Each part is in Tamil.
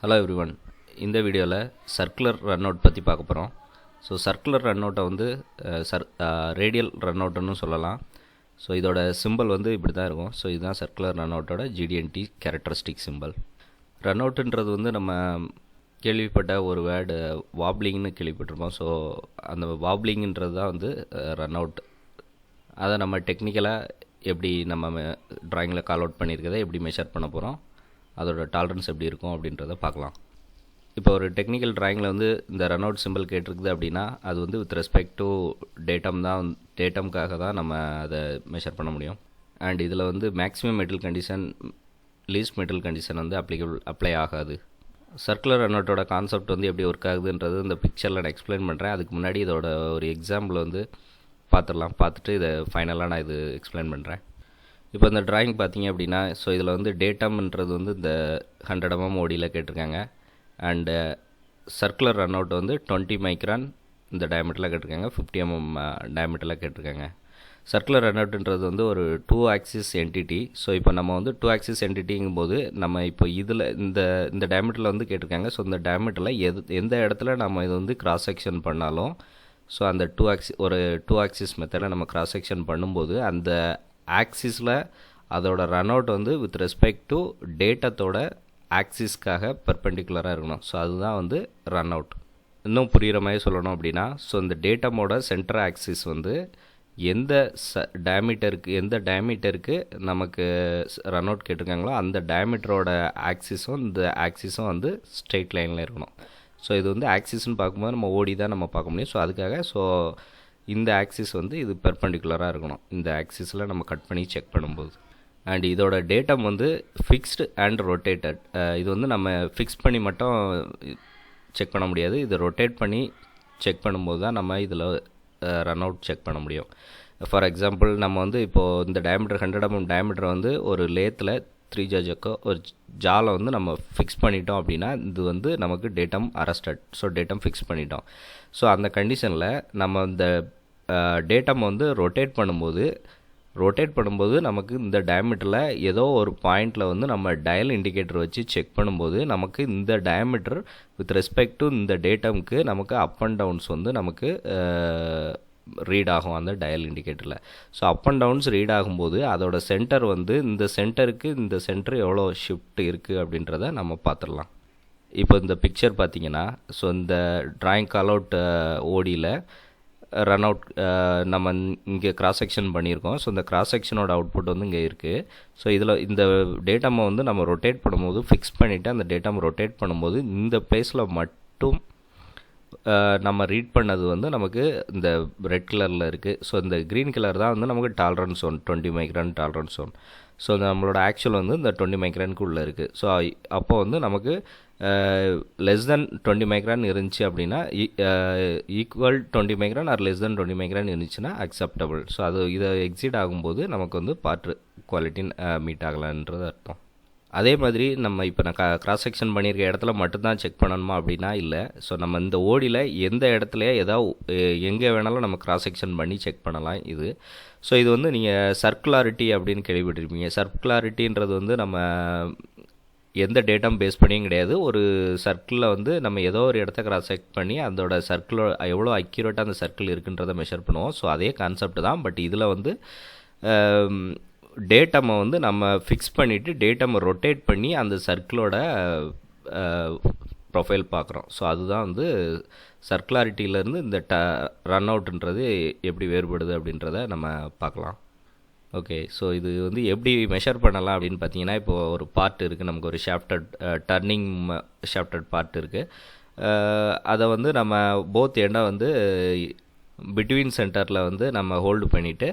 ஹலோ எவ்ரிவன், இந்த வீடியோவில் சர்க்குலர் ரன்அவுட் பற்றி பார்க்க போகிறோம். ஸோ சர்க்குலர் ரன்அவுட்டை வந்து ரேடியல் ரன்அவுட்னு சொல்லலாம். ஸோ இதோட சிம்பிள் வந்து இப்படி தான் இருக்கும். ஸோ இதுதான் சர்க்குலர் ரன்அவுட்டோட GD&T கேரக்டரிஸ்டிக் சிம்பிள். ரன்அவுட்டுன்றது வந்து நம்ம கேள்விப்பட்ட ஒரு வேர்டு வாப்ளிங்னு கேள்விப்பட்டிருப்போம். ஸோ அந்த வாப்ளிங்ன்றது தான் வந்து ரன்அவுட். அதை நம்ம டெக்னிக்கலாக எப்படி நம்ம ட்ராயிங்கில் கால் அவுட் பண்ணியிருக்கதை எப்படி மெஷர் பண்ண போகிறோம், அதோட டாலரன்ஸ் எப்படி இருக்கும் அப்படின்றத பார்க்கலாம். இப்போ ஒரு டெக்னிக்கல் ட்ராயிங்கில் வந்து இந்த ரன்அவுட் சிம்பிள் கேட்டிருக்குது அப்படின்னா அது வந்து வித் ரெஸ்பெக்ட் டு டேட்டம்காக தான் நம்ம அதை மெஷர் பண்ண முடியும். அண்ட் இதில் வந்து maximum metal condition, least metal condition வந்து அப்ளை ஆகாது. சர்க்குலர் ரன்அவுட்டோட கான்செப்ட் வந்து எப்படி ஒர்க் ஆகுதுன்றது இந்த பிக்சரில் நான் எக்ஸ்பிளைன் பண்ணுறேன். அதுக்கு முன்னாடி இதோட ஒரு எக்ஸாம்பிள் வந்து பார்த்துட்டு இதை ஃபைனலாக நான் இது எக்ஸ்பிளைன் பண்ணுறேன். இப்போ இந்த ட்ராயிங் பார்த்தீங்க அப்படின்னா, ஸோ இதில் வந்து டேட்டம்ன்றது வந்து இந்த 100 mm ஓடியில் கேட்டிருக்காங்க. அண்டு சர்க்குலர் ரன்அவுட் வந்து 20 மைக்ரான் இந்த டயமீட்டரில் கேட்டிருக்காங்க, 50 mm டயமீட்டரில் கேட்டிருக்காங்க. சர்க்குலர் ரன்அவுட்ன்றது வந்து ஒரு 2 ஆக்சிஸ் என்டிட்டி. ஸோ இப்போ நம்ம வந்து 2 ஆக்சிஸ் என்டிட்டிங்கும் போது நம்ம இப்போ இதில் இந்த டயமீட்டரில் வந்து கேட்டிருக்காங்க. ஸோ இந்த டயமீட்டரில் எந்த இடத்துல நம்ம இது வந்து கிராஸ் செக்ஷன் பண்ணாலும், ஸோ அந்த 2 ஆக்சிஸ் மெத்தடில் நம்ம கிராஸ் செக்ஷன் பண்ணும்போது அந்த ஆக்சிஸில் அதோட ரன்அவுட் வந்து வித் ரெஸ்பெக்ட் டு டேட்டத்தோட ஆக்சிஸ்க்காக பெர்பெண்டிகுலராக இருக்கணும். ஸோ அதுதான் வந்து ரன்அவுட். இன்னும் புரிகிற மாதிரி சொல்லணும் அப்படின்னா, ஸோ இந்த டேட்டமோட சென்டர் ஆக்சிஸ் வந்து எந்த டயமீட்டருக்கு நமக்கு ரன்அவுட் கேட்டிருக்காங்களோ அந்த டயமீட்டரோட ஆக்சிஸும் இந்த ஆக்சிஸும் வந்து ஸ்ட்ரெயிட் லைனில் இருக்கணும். ஸோ இது வந்து ஆக்சிஸ்ன்னு பார்க்கும்போது நம்ம ஓடி தான் நம்ம பார்க்க முடியும். ஸோ அதுக்காக இந்த ஆக்சிஸ் வந்து இது பெர்பெண்டிகுலராக இருக்கணும், இந்த ஆக்சிஸில் நம்ம கட் பண்ணி செக் பண்ணும்போது. அண்ட் இதோட டேட்டம் வந்து ஃபிக்ஸ்டு அண்ட் ரொட்டேட்டட். இது வந்து நம்ம ஃபிக்ஸ் பண்ணி மட்டும் செக் பண்ண முடியாது, இது ரொட்டேட் பண்ணி செக் பண்ணும்போது தான் நம்ம இதில் ரன்அவுட் செக் பண்ண முடியும். ஃபார் எக்ஸாம்பிள், நம்ம வந்து இப்போது இந்த டயமீட்டர் 100 mm டயமீட்டர் வந்து ஒரு லேத்தில் 3 ஜாஜக்கோ ஒரு ஜாலை வந்து நம்ம ஃபிக்ஸ் பண்ணிட்டோம் அப்படின்னா இது வந்து நமக்கு datum arrested. So datum fix பண்ணிட்டோம். ஸோ அந்த கண்டிஷனில் நம்ம இந்த டேட்டம் வந்து ரொட்டேட் பண்ணும்போது நமக்கு இந்த டயமீட்டரில் ஏதோ ஒரு பாயிண்டில் வந்து நம்ம டயல் இண்டிகேட்டர் வச்சு செக் பண்ணும்போது நமக்கு இந்த டயமீட்டர் வித் ரெஸ்பெக்ட் டு இந்த டேட்டமுக்கு நமக்கு அப் அண்ட் டவுன்ஸ் வந்து நமக்கு ரீட் ஆகும் அந்த டயல் இண்டிகேட்டரில். So up and downs read ஆகும்போது அதோட சென்டர் வந்து இந்த சென்டர் எவ்வளோ ஷிஃப்ட் இருக்குது அப்படின்றத நம்ம பார்த்துடலாம். இப்போ இந்த பிக்சர் பார்த்தீங்கன்னா, ஸோ இந்த ட்ராயிங் கால் அவுட் ஓடியில் ரன்அவுட் நம்ம இங்கே கிராஸ் செக்ஷன் பண்ணியிருக்கோம். ஸோ இந்த கிராஸ் செக்ஷனோட அவுட்புட் வந்து இங்கே இருக்குது. ஸோ இதில் இந்த டேட்டாமை வந்து நம்ம ரொட்டேட் பண்ணும்போது ஃபிக்ஸ் பண்ணிவிட்டு அந்த டேட்டாமை ரொட்டேட் பண்ணும்போது இந்த பிளேஸில் மட்டும் நம்ம ரீட் பண்ணது வந்து நமக்கு இந்த ரெட் கலரில் இருக்குது. ஸோ இந்த க்ரீன் கலர் தான் வந்து நமக்கு டாலரன்ஸ் 20 மைக்ரான் டாலரன்ஸ். ஸோ நம்மளோட ஆக்சுவல் வந்து இந்த 20 மைக்ரானுக்கு உள்ளே இருக்குது. ஸோ அப்போ வந்து நமக்கு லெஸ் தென் 20 மைக்ரான் இருந்துச்சு அப்படின்னா equal 20 micron or less than 20 micron இருந்துச்சுன்னா அக்செப்டபிள். ஸோ இதை எக்ஸிட் ஆகும்போது நமக்கு வந்து பார்ட் குவாலிட்டி மீட் ஆகலான்றது அர்த்தம். அதே மாதிரி நம்ம இப்போ நான் கிராஸ் செக்ஷன் பண்ணியிருக்க இடத்துல மட்டும்தான் செக் பண்ணணுமா அப்படின்னா இல்லை. ஸோ நம்ம இந்த ஓடியில் எந்த இடத்துலையே எங்கே வேணாலும் நம்ம கிராஸ் செக்ஷன் பண்ணி செக் பண்ணலாம் இது. ஸோ இது வந்து நீங்கள் சர்க்குலாரிட்டி அப்படின்னு கேள்விப்பட்டிருப்பீங்க. சர்க்குலாரிட்டின்றது வந்து நம்ம எந்த டேட்டம் பேஸ் பண்ணியும் கிடையாது. ஒரு சர்க்கிளில் வந்து நம்ம ஏதோ ஒரு இடத்த கிராஸ் செக் பண்ணி அதோட சர்க்கிள் எவ்வளோ அக்யூரேட்டாக அந்த சர்க்கிள் இருக்குன்றதை மெஷர் பண்ணுவோம். ஸோ அதே கான்செப்ட் தான். பட் இதில் வந்து டேட்டமை வந்து நம்ம ஃபிக்ஸ் பண்ணிவிட்டு டேட்டமை ரொட்டேட் பண்ணி அந்த சர்க்கிளோட ப்ரொஃபைல் பார்க்குறோம். ஸோ அதுதான் வந்து சர்க்குலாரிட்டியிலேருந்து இந்த ரன் அவுட்ன்றது எப்படி வேறுபடுது அப்படின்றத நம்ம பார்க்கலாம். ஓகே, ஸோ இது வந்து எப்படி மெஷர் பண்ணலாம் அப்படின்னு பார்த்தீங்கன்னா, இப்போது ஒரு பார்ட் இருக்குது, நமக்கு ஒரு டர்னிங் ஷாஃப்டட் பார்ட் இருக்குது. அதை வந்து நம்ம போத் எண்டாக வந்து பிட்வீன் சென்டரில் வந்து நம்ம ஹோல்டு பண்ணிவிட்டு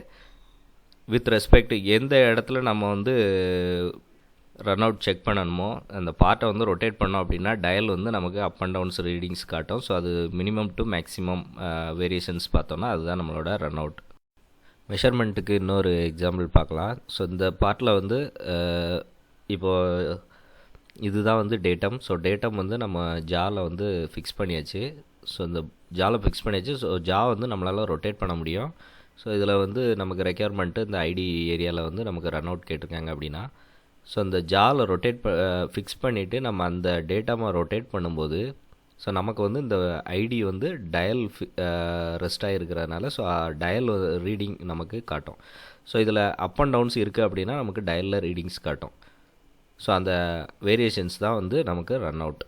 வித் ரெஸ்பெக்ட் எந்த இடத்துல நம்ம வந்து ரன் அவுட் செக் பண்ணணுமோ அந்த பார்ட்டை வந்து ரொட்டேட் பண்ணோம் அப்படின்னா டயல் வந்து நமக்கு அப் அண்ட் டவுன்ஸ் ரீடிங்ஸ் காட்டும். ஸோ அது மினிமம் டு மேக்ஸிமம் வேரியேஷன்ஸ் பார்த்தோம்னா அதுதான் நம்மளோட ரன் அவுட். மெஷர்மெண்ட்டுக்கு இன்னொரு எக்ஸாம்பிள் பார்க்கலாம். ஸோ இந்த பார்ட்டில் வந்து இப்போது இதுதான் வந்து டேட்டம். ஸோ டேட்டம் வந்து நம்ம ஜாவில் வந்து ஃபிக்ஸ் பண்ணியாச்சு. ஸோ இந்த ஜாவில் ஃபிக்ஸ் பண்ணியாச்சு. ஸோ ஜா வந்து நம்மளால் ரொட்டேட் பண்ண முடியும். ஸோ இதில் வந்து நமக்கு ரெக்யர்மெண்ட்டு இந்த ஐடி ஏரியாவில் வந்து நமக்கு ரன் அவுட் கேட்டிருக்காங்க அப்படின்னா ஸோ அந்த ஜாவில் ஃபிக்ஸ் பண்ணிவிட்டு நம்ம அந்த டேட்டாவை ரொட்டேட் பண்ணும்போது ஸோ நமக்கு வந்து இந்த ஐடி வந்து டயல் ரெஸ்ட் ஆகிருக்கிறதுனால ஸோ டயல் ரீடிங் நமக்கு காட்டும். ஸோ இதில் அப் அண்ட் டவுன்ஸ் இருக்குது அப்படின்னா நமக்கு டயலில் ரீடிங்ஸ் காட்டும். ஸோ அந்த வேரியேஷன்ஸ் தான் வந்து நமக்கு ரன் அவுட்.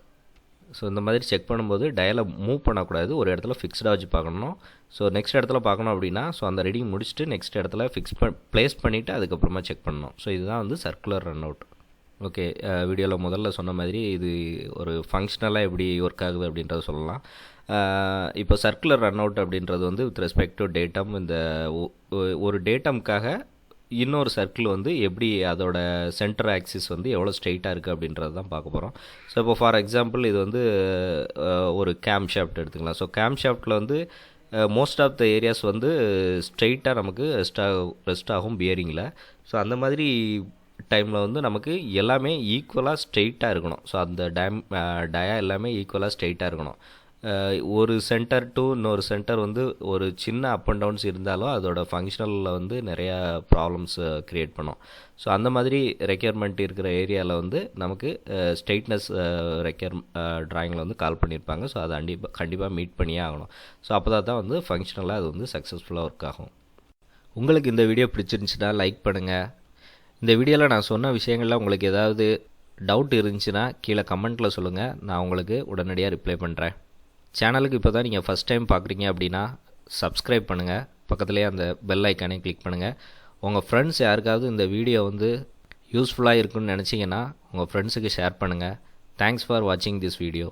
ஸோ இந்த மாதிரி செக் பண்ணும்போது டயலை மூவ் பண்ணக்கூடாது, ஒரு இடத்துல ஃபிக்ஸ்டாக வச்சு பார்க்கணும். ஸோ நெக்ஸ்ட் இடத்துல பார்க்கணும் அப்படின்னா ஸோ அந்த ரீடிங் முடிச்சுட்டு நெக்ஸ்ட் இடத்துல ப்ளேஸ் பண்ணிவிட்டு அதுக்கப்புறமா செக் பண்ணணும். ஸோ இதுதான் வந்து சர்க்குலர் ரன் அவுட். ஓகே, வீடியோவில் முதல்ல சொன்ன மாதிரி இது ஒரு ஃபங்க்ஷனலாக எப்படி ஒர்க் ஆகுது அப்படின்றத சொல்லலாம். இப்போ சர்க்குலர் ரன் அவுட் அப்படின்றது வந்து வித் ரெஸ்பெக்ட் டு டேட்டம், இந்த ஒரு டேட்டம்காக இன்னொரு சர்க்கிள் வந்து எப்படி அதோட சென்டர் ஆக்சிஸ் வந்து எவ்வளோ ஸ்ட்ரெயிட்டாக இருக்குது அப்படின்றது தான் பார்க்க போகிறோம். ஸோ இப்போ ஃபார் எக்ஸாம்பிள் இது வந்து ஒரு கேம் ஷாஃப்ட் எடுத்துக்கலாம். ஸோ கேம் ஷாஃப்ட்டில் வந்து மோஸ்ட் ஆஃப் த ஏரியாஸ் வந்து ஸ்ட்ரெயிட்டாக நமக்கு ரெஸ்ட் ஆகும் பியரிங்கில். ஸோ அந்த மாதிரி டைமில் வந்து நமக்கு எல்லாமே ஈக்குவலாக ஸ்ட்ரெயிட்டாக இருக்கணும். ஸோ அந்த டயா எல்லாமே ஈக்குவலாக ஸ்ட்ரெயிட்டாக இருக்கணும். ஒரு சென்டர் டு இன்னொரு சென்டர் வந்து ஒரு சின்ன அப் அண்ட் டவுன்ஸ் இருந்தாலும் அதோட ஃபங்க்ஷனலில் வந்து நிறையா ப்ராப்ளம்ஸ் க்ரியேட் பண்ணும். ஸோ அந்த மாதிரி ரெக்யர்மெண்ட் இருக்கிற ஏரியாவில் வந்து நமக்கு ஸ்ட்ரெயிட்னஸ் ட்ராயிங்கில் வந்து கால் பண்ணியிருப்பாங்க. ஸோ அதை கண்டிப்பாக மீட் பண்ணியே ஆகணும். ஸோ அப்போ தான் வந்து ஃபங்க்ஷனலாக அது வந்து சக்ஸஸ்ஃபுல்லாக ஒர்க் ஆகும். உங்களுக்கு இந்த வீடியோ பிடிச்சிருந்துச்சுன்னா லைக் பண்ணுங்கள். இந்த வீடியோவில் நான் சொன்ன விஷயங்களில் உங்களுக்கு ஏதாவது டவுட் இருந்துச்சுன்னா கீழே கமெண்ட்டில் சொல்லுங்கள், நான் உங்களுக்கு உடனடியாக ரிப்ளை பண்ணுறேன். சேனலுக்கு இப்போ தான் நீங்கள் ஃபஸ்ட் டைம் பார்க்குறீங்க அப்படின்னா சப்ஸ்கிரைப் பண்ணுங்கள், பக்கத்துலேயே அந்த பெல் ஐக்கானே கிளிக் பண்ணுங்கள். உங்கள் ஃப்ரெண்ட்ஸ் யாருக்காவது இந்த வீடியோ வந்து யூஸ்ஃபுல்லாக இருக்குன்னு நினச்சிங்கன்னா உங்கள் ஃப்ரெண்ட்ஸுக்கு ஷேர் பண்ணுங்கள். தேங்க்ஸ் ஃபார் வாட்சிங் திஸ் வீடியோ.